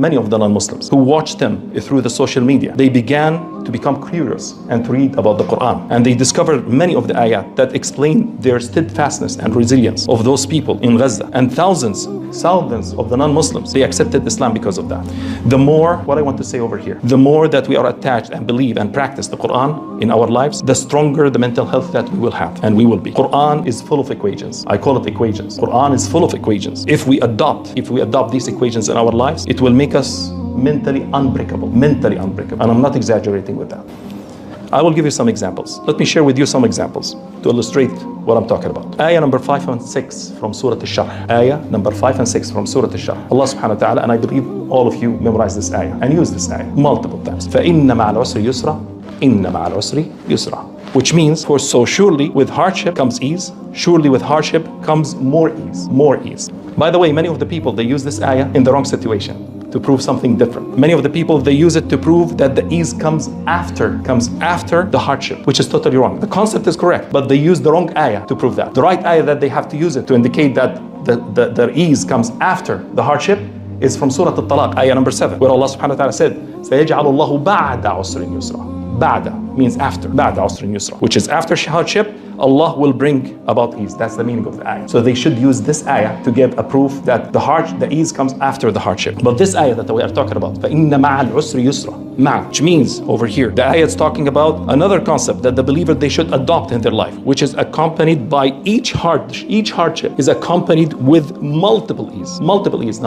many of the non-Muslims who watched him through the social media, they began to become curious and to read about the Quran. And they discovered many of the ayat that explain their steadfastness and resilience of those people in Gaza. And thousands of the non-Muslims, they accepted Islam because of that. The more, what I want to say over here, the more that we are attached and believe and practice the Quran in our lives, the stronger the mental health that we will have and we will be. Quran is full of equations. I call it equations. Quran is full of equations. If we adopt these equations in our lives, it will make us mentally unbreakable. And I'm not exaggerating with that. I will give you some examples. Let me share with you some examples to illustrate what I'm talking about. Ayah number 5 and 6 from Surah Al-Sharh. Ayah number 5 and 6 from Surah Al-Sharh. Allah subhanahu wa ta'ala, and I believe all of you memorize this ayah and use this ayah multiple times. فَإِنَّ مَعَ الْعُسْرِ يُسْرًا إِنَّ مَعَ الْعُسْرِ يُسْرًا. Which means, for so surely with hardship comes ease. Surely with hardship comes more ease. More ease. By the way, many of the people, they use this ayah in the wrong situation, to prove something different. Many of the people, they use it to prove that the ease comes after the hardship, which is totally wrong. The concept is correct, but they use the wrong ayah to prove that. The right ayah that they have to use it to indicate that the ease comes after the hardship is from Surah Al-Talaq, ayah number 7, where Allah subhanahu wa ta'ala said, سَيَجْعَلُ اللَّهُ بَعْدَ عُسْرٍ يُسْرًا. Ba'da means after. Ba'da usrin yusra, which is after hardship, Allah will bring about ease. That's the meaning of the ayah. So they should use this ayah to give a proof that the ease comes after the hardship. But this ayah that we are talking about, فَإِنَّ مَعَ الْعُسْرِ يُسْرًا, which means over here, the ayah is talking about another concept that the believer, they should adopt in their life, which is accompanied by each hardship is accompanied with multiple ease, not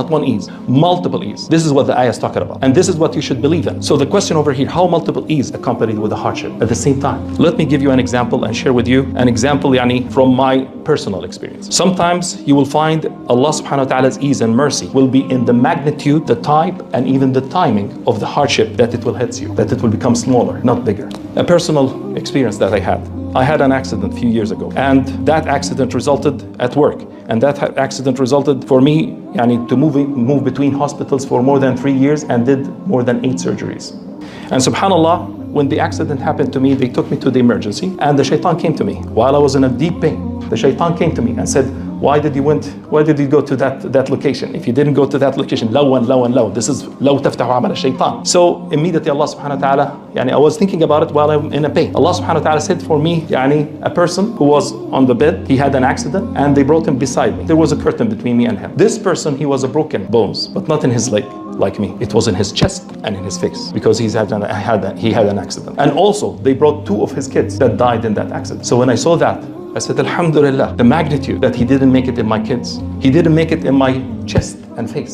one ease, multiple ease. This is what the ayah is talking about, and this is what you should believe in. So the question over here, how multiple ease accompanied with a hardship at the same time? Let me give you an example and share with you an example from my personal experience. Sometimes you will find Allah subhanahu wa ta'ala's ease and mercy will be in the magnitude, the type, and even the timing of the hardship that it will hit you, that it will become smaller, not bigger. A personal experience that I had an accident a few years ago, and that accident resulted at work, and that accident resulted for me to move between hospitals for more than 3 years and did more than 8 surgeries. And subhanallah, when the accident happened to me, they took me to the emergency, and the shaitan came to me while I was in a deep pain. The shaitan came to me and said, why did you go to that location? If you didn't go to that location, law. This is law taftahu amal shaitan. So immediately Allah subhanahu wa ta'ala, I was thinking about it while I'm in a pain. Allah subhanahu wa ta'ala said for me, a person who was on the bed, he had an accident, and they brought him beside me. There was a curtain between me and him. This person, he was a broken bones, but not in his leg like me. It was in his chest and in his face, because he had an accident. And also, they brought 2 of his kids that died in that accident. So when I saw that, I said, Alhamdulillah, the magnitude that he didn't make it in my kids. He didn't make it in my chest and face.